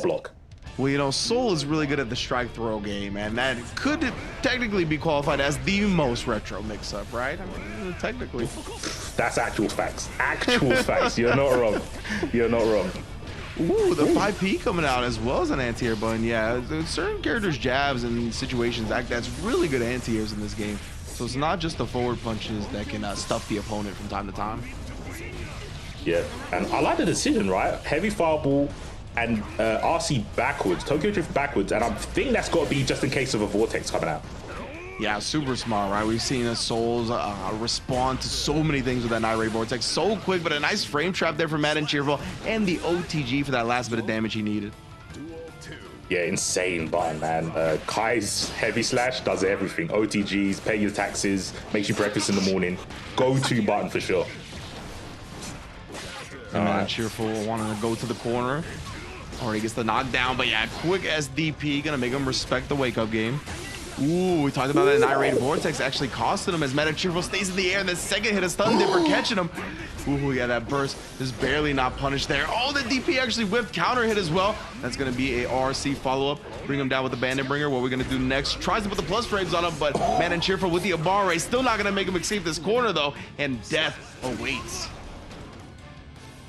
block. Well, you know, Soul is really good at the strike throw game, and that could technically be qualified as the most retro mix-up, right? I mean, technically. That's actual facts. Actual facts. You're not wrong. You're not wrong. Ooh, the 5P coming out as well as an anti-air button. Yeah, there's certain characters' jabs and situations that's really good anti-airs in this game. So it's not just the forward punches that can stuff the opponent from time to time. Yeah, and I like the decision, right? Heavy fireball and RC backwards, Tokyo Drift backwards, and I think that's got to be just in case of a vortex coming out. Yeah, super smart, right? We've seen Souls respond to so many things with that Night Ray Vortex so quick, but a nice frame trap there for Mad and Cheerful, and the OTG for that last bit of damage he needed. Yeah, insane button, man. Kai's heavy slash does everything. OTGs, pay your taxes, makes you breakfast in the morning. Go-to button for sure. Mad and Cheerful wanting to go to the corner. Already gets the knockdown, but yeah, quick SDP, gonna make him respect the wake-up game. Ooh, we talked about that Night Raid Vortex actually costing him as Mad and Cheerful stays in the air, and the second hit of Stun Dipper catching him. Ooh, yeah, that burst is barely not punished there. Oh, the DP actually whipped counter hit as well. That's gonna be a RC follow-up. Bring him down with the Bandit Bringer. What we're gonna do next, tries to put the plus frames on him, but Mad and Cheerful with the Abare, still not gonna make him escape this corner though, and death awaits.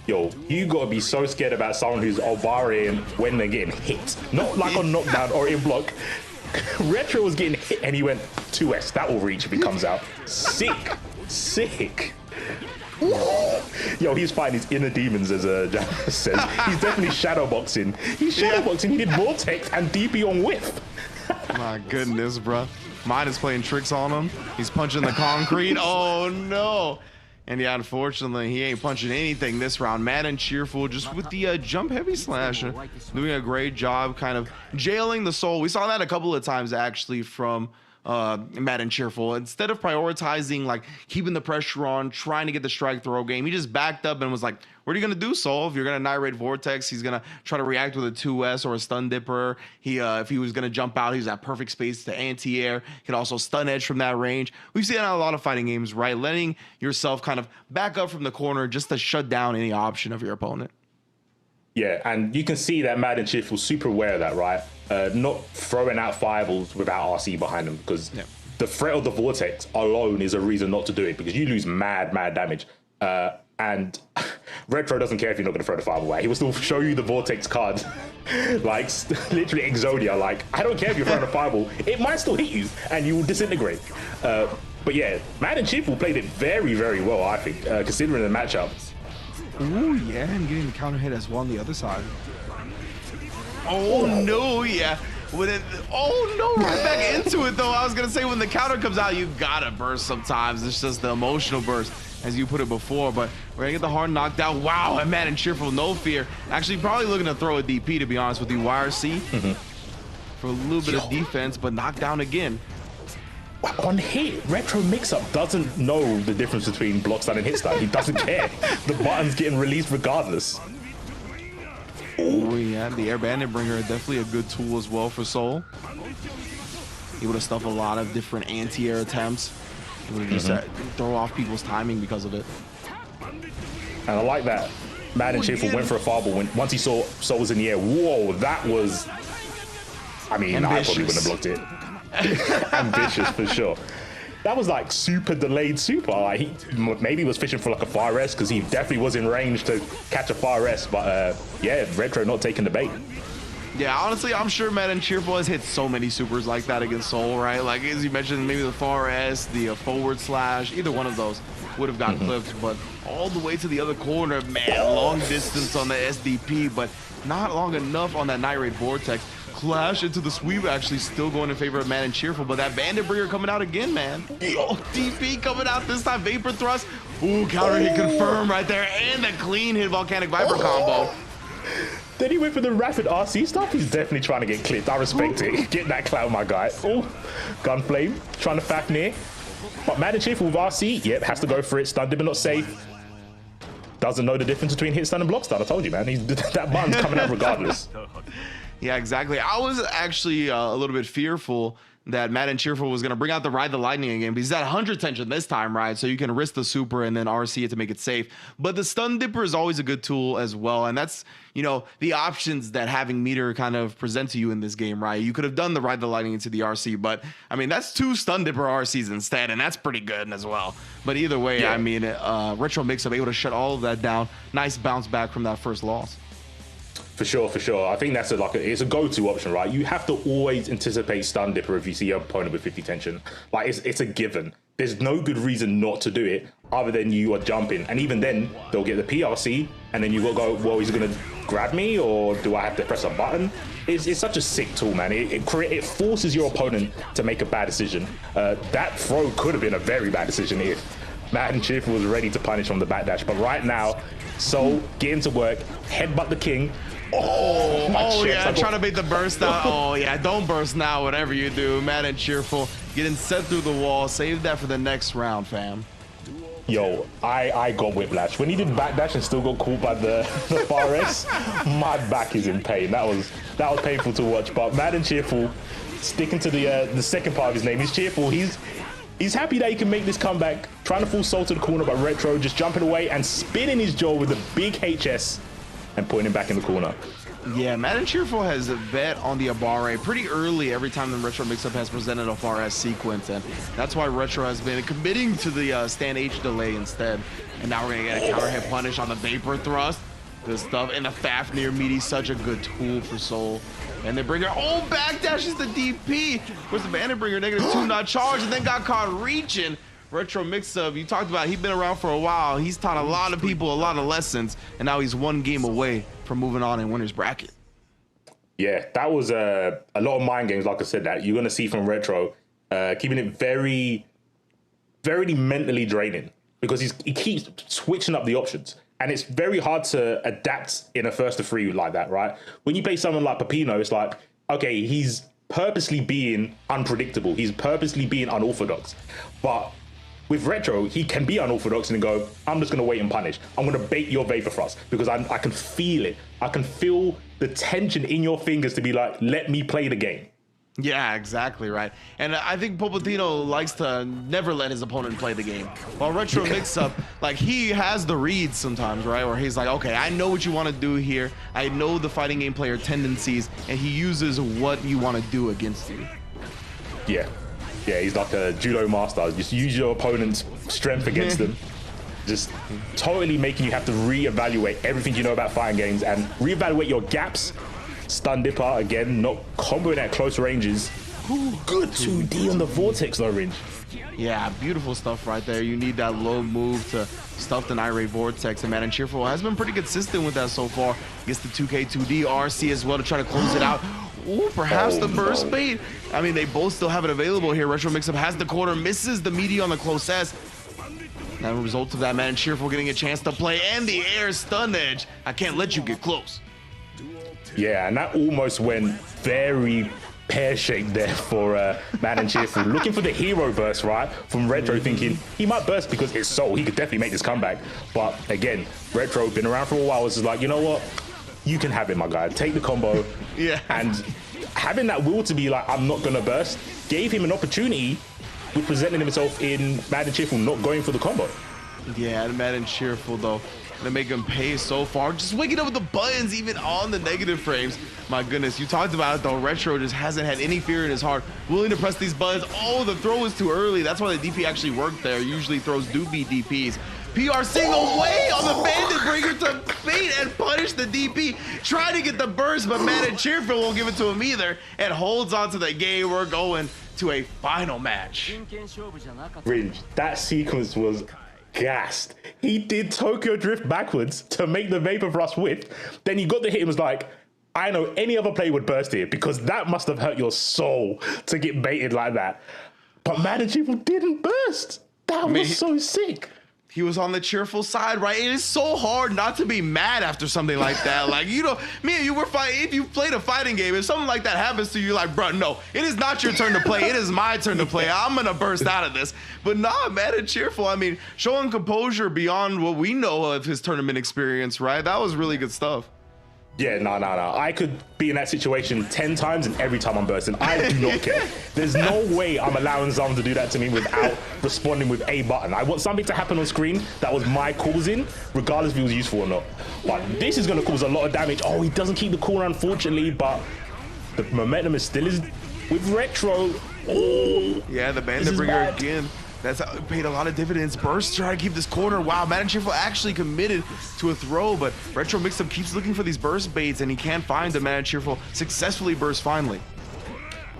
Yo, you gotta be so scared about someone who's Obarian when they're getting hit. Not like on knockdown or in block. Retro was getting hit and he went 2S. That will reach if he comes out. Sick. Sick. Yo, he's fighting his inner demons, as Java says. He's definitely shadowboxing. He's shadowboxing. He did Vortex and DP on whiff. My goodness, bro. Mine is playing tricks on him. He's punching the concrete. Oh, no. And yeah, unfortunately, he ain't punching anything this round. Mad and Cheerful just with the jump heavy slash. Doing a great job kind of jailing the Soul. We saw that a couple of times actually from Mad and Cheerful. Instead of prioritizing like keeping the pressure on, trying to get the strike throw game, he just backed up and was like, what are you gonna do, Soul? If you're gonna Night Raid Vortex, he's gonna try to react with a 2S or a Stun Dipper. If he was gonna jump out, he's at perfect space to anti-air. Can also stun edge from that range. We've seen that in a lot of fighting games, right? Letting yourself kind of back up from the corner just to shut down any option of your opponent. Yeah, and you can see that Mad and Cheerful super aware of that, right? Not throwing out fireballs without RC behind them, because the threat of the Vortex alone is a reason not to do it, because you lose mad damage. And Retro doesn't care if you're not going to throw the fireball away. He will still show you the Vortex card, like literally Exodia. Like, I don't care if you're throwing a fireball, it might still hit you and you will disintegrate. But yeah, Mad and Cheerful played it very well, I think, considering the matchup. Ooh, yeah, and getting the counter hit as well on the other side. Oh no, yeah. Oh no, right back into it though. I was gonna say when the counter comes out, you gotta burst sometimes. It's just the emotional burst, as you put it before. But we're gonna get the hard knockdown. Wow, and Mad and Cheerful, no fear. Actually, probably looking to throw a DP, to be honest with you. YRC for a little bit of defense, but knocked down again. On hit, Retro Mixup doesn't know the difference between block stun and hit stun. He doesn't care. The button's getting released regardless. Oh yeah, the Air Bandit Bringer, definitely a good tool as well for Soul. Able to stuff a lot of different anti-air attempts. Able to just throw off people's timing because of it. And I like that Mad and Cheerful went for a fireball once he saw Soul was in the air. Whoa, that was... I mean, I probably wouldn't have blocked it. Ambitious for sure. That was like super delayed super. Like he maybe was fishing for like a fire S, because he definitely was in range to catch a fire S, but yeah, Retro not taking the bait. Yeah, honestly, I'm sure Mad and Cheerful has hit so many supers like that against Soul, right? Like as you mentioned, maybe the far S, the forward slash, either one of those would have gotten clipped, but all the way to the other corner, man, long distance on the SDP, but not long enough on that Night Raid Vortex. Clash into the sweep, actually still going in favor of Mad and Cheerful, but that Bandit Bringer coming out again, man. Oh, DP coming out this time, Vapor Thrust. Ooh, counter hit confirmed right there, and the clean hit Volcanic Viper combo. Then he went for the rapid RC stuff. He's definitely trying to get clipped. I respect it. Get that clout, my guy. Oh, Gunflame, trying to Fafnir. But Mad and Cheerful with RC, yep, has to go for it. Stun Dipper not safe. Doesn't know the difference between hit stun and block stun. I told you, man. That button's coming out regardless. Yeah, exactly. I was actually a little bit fearful that Mad and Cheerful was going to bring out the Ride the Lightning again, because he's at 100 tension this time, right? So you can risk the super and then RC it to make it safe. But the Stun Dipper is always a good tool as well. And that's, you know, the options that having meter kind of present to you in this game, right? You could have done the Ride the Lightning into the RC, but I mean, that's 2 Stun Dipper RCs instead, and that's pretty good as well. But either way, I mean, Retro Mixup able to shut all of that down. Nice bounce back from that first loss. For sure, for sure. I think that's it's a go-to option, right? You have to always anticipate Stun Dipper if you see your opponent with 50 tension. Like, it's a given. There's no good reason not to do it other than you are jumping. And even then, they'll get the PRC, and then you will go, well, he's going to grab me, or do I have to press a button? It's such a sick tool, man. It forces your opponent to make a bad decision. That throw could have been a very bad decision if Mad and Cheerful was ready to punish from the backdash. But right now, Soul getting to work, headbutt the king. Oh yeah, trying to bait the burst out. Oh yeah, don't burst now, whatever you do. Mad and Cheerful getting set through the wall. Save that for the next round, fam. Yo, I got whiplash. When he did backdash and still got caught by the far S, my back is in pain. That was painful to watch. But Mad and Cheerful sticking to the second part of his name. He's cheerful. He's happy that he can make this comeback. Trying to force Soul to the corner, but Retro just jumping away and spinning his jaw with a big HS and putting him back in the corner. Yeah, Mad and Cheerful has a bet on the Abare pretty early every time the Retro Mixup has presented a far S sequence, and that's why Retro has been committing to the stand H delay instead. And now we're gonna get a counter hit punish on the Vapor Thrust. Good stuff. And the Fafnir meaty, such a good tool for Soul. And they bring her, backdashes the DP. Where's the Bandit Bringer? -2 not charged, and then got caught reaching. Retro Mixup, you talked about, he's been around for a while. He's taught a lot of people a lot of lessons, and now he's 1 game away from moving on in winner's bracket. Yeah, that was a lot of mind games, like I said, that you're going to see from Retro, keeping it very, very mentally draining, because he keeps switching up the options. And it's very hard to adapt in a first to 3 like that, right? When you play someone like Peppino, it's like, okay, he's purposely being unpredictable. He's purposely being unorthodox. But with Retro, he can be unorthodox and go, I'm just going to wait and punish. I'm going to bait your Vapor Thrust because I can feel it. I can feel the tension in your fingers to be like, let me play the game. Yeah, exactly right. And I think Popotino likes to never let his opponent play the game. While Retro Mixup, like, he has the reads sometimes, right? Where he's like, okay, I know what you want to do here. I know the fighting game player tendencies, and he uses what you want to do against you. Yeah. Yeah, he's like a judo master. Just use your opponent's strength against them. Just totally making you have to reevaluate everything you know about fighting games and reevaluate your gaps. Stun Dipper, again, not comboing at close ranges. Ooh, good 2D on the Vortex though, Ringe. Yeah, beautiful stuff right there. You need that low move to stuff the Irate Vortex, and Mad and Cheerful has been pretty consistent with that so far. Gets the 2K 2D RC as well to try to close it out. Ooh, perhaps the burst bait. I mean, they both still have it available here. Retro Mixup has the quarter, misses the meaty on the close S. And the result of that, Mad and Cheerful getting a chance to play, and the air stun edge. I can't let you get close. Yeah, and that almost went very pear-shaped there for Mad and Cheerful. Looking for the hero burst, right? From Retro, thinking he might burst because it's Soul. He could definitely make this comeback. But again, Retro, been around for a while, was just like, you know what? You can have it, my guy. Take the combo. Yeah. And having that will to be like, I'm not going to burst, gave him an opportunity with presenting himself in Mad and Cheerful not going for the combo. Yeah, Mad and Cheerful, though, to make him pay so far. Just waking up with the buttons, even on the negative frames. My goodness, you talked about it, though. Retro just hasn't had any fear in his heart. Willing to press these buttons. Oh, the throw is too early. That's why the DP actually worked there. Usually throws do beat DPs. PRCing away on the Bandit Bringer to bait and punish the DP. Trying to get the burst, but Mad and Cheerful won't give it to him either. And holds on to the game. We're going to a final match. Ringe, that sequence was gassed. He did Tokyo Drift backwards to make the Vapor Thrust whiff. Then he got the hit and was like, I know any other player would burst here, because that must have hurt your soul to get baited like that. But Mad and Cheerful didn't burst. That was so sick. He was on the cheerful side, right? It is so hard not to be mad after something like that. Like, you know, me and you were fighting. If you played a fighting game, if something like that happens to you, like, bro, no, it is not your turn to play. It is my turn to play. I'm going to burst out of this. But nah, Mad and Cheerful, I mean, showing composure beyond what we know of his tournament experience, right? That was really good stuff. Yeah, no. I could be in that situation 10 times and every time I'm bursting. I do not care. There's no way I'm allowing someone to do that to me without responding with a button. I want something to happen on screen that was my causing, regardless if it was useful or not. But this is going to cause a lot of damage. Oh, he doesn't keep the corner, unfortunately, but the momentum is still with Retro. Oh, yeah, the Bandit Bringer again. That's paid a lot of dividends. Burst trying to keep this corner. Wow, Mad and Cheerful actually committed to a throw, but Retro Mixup keeps looking for these burst baits, and he can't find the Mad and Cheerful. Successfully burst finally.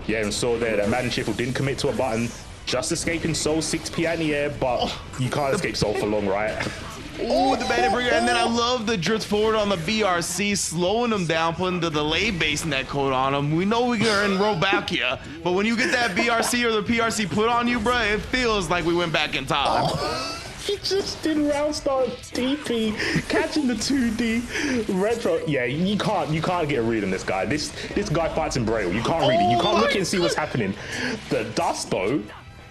Yeah, and so there, that Mad and Cheerful didn't commit to a button. Just escaping Soul 6p in the air, but you can't escape Soul for long, right? Oh, the Bandit Bringer, and then I love the drift forward on the BRC, slowing him down, putting the delay base netcode on him. We know we are in Robakia, but when you get that BRC or the PRC put on you, bro, it feels like we went back in time. Oh, he just did round start DP, catching the 2D Retro. Yeah, you can't get a read on this guy. This guy fights in Braille. You can't read it. You can't look and see what's happening. The dust though.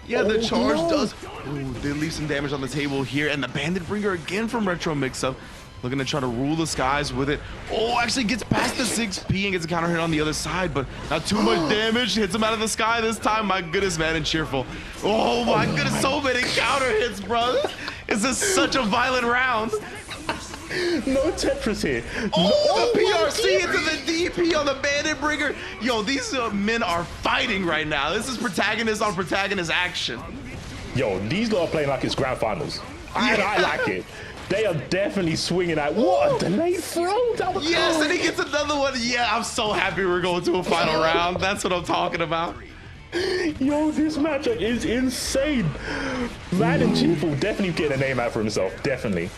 Yeah, the charge does. Ooh, they leave some damage on the table here, and the Bandit Bringer again from Retro Mixup, looking to try to rule the skies with it. Oh, actually gets past the 6P and gets a counter hit on the other side, but not too much damage. Hits him out of the sky this time. My goodness, Mad and Cheerful. Oh my goodness, so many counter hits, bro. This is such a violent round. No Tetris here. Oh, the PRC into the DP on the Bandit Bringer. Yo, these men are fighting right now. This is protagonist on protagonist action. Yo, these lot are playing like it's grand finals. I like it. They are definitely swinging at. What a delayed throw. That was yes, and he gets another one. Yeah, I'm so happy we're going to a final round. That's what I'm talking about. Yo, this matchup is insane. Mad and Cheerful definitely getting a name out for himself. Definitely.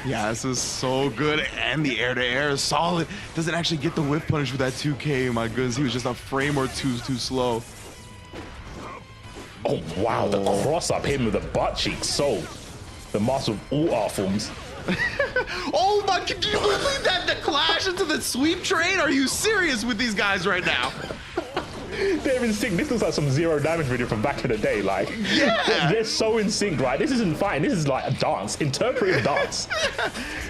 Yeah, this is so good, and the air-to-air is solid. Doesn't actually get the whip punish with that 2K. My goodness, he was just a frame or two too slow. Oh, wow, the cross-up hit him with the butt cheek. So, the master of all art forms. Oh my, can you believe that? The clash into the sweep train? Are you serious with these guys right now? They're in sync. This looks like some Zero Damage video from back in the day. Like, yeah, they're so in sync, right? This isn't fine. This is like a dance, interpretive dance.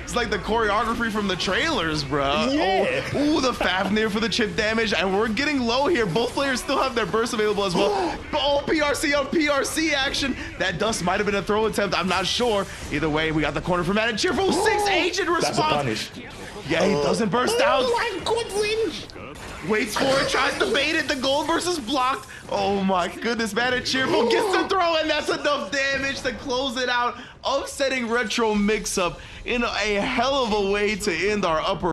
It's like the choreography from the trailers, bro. Yeah. Oh, the Fafnir for the chip damage, and we're getting low here. Both players still have their bursts available as well. Oh, PRC on PRC action. That dust might have been a throw attempt. I'm not sure. Either way, we got the corner from Mad and Cheerful. 6H in response. That's a punish. Yeah, he doesn't burst out. Oh my goodness. Waits for it, tries to bait it. The gold burst is blocked. Oh my goodness, Mad and Cheerful gets the throw, and that's enough damage to close it out, upsetting Retro Mixup in a hell of a way to end our upper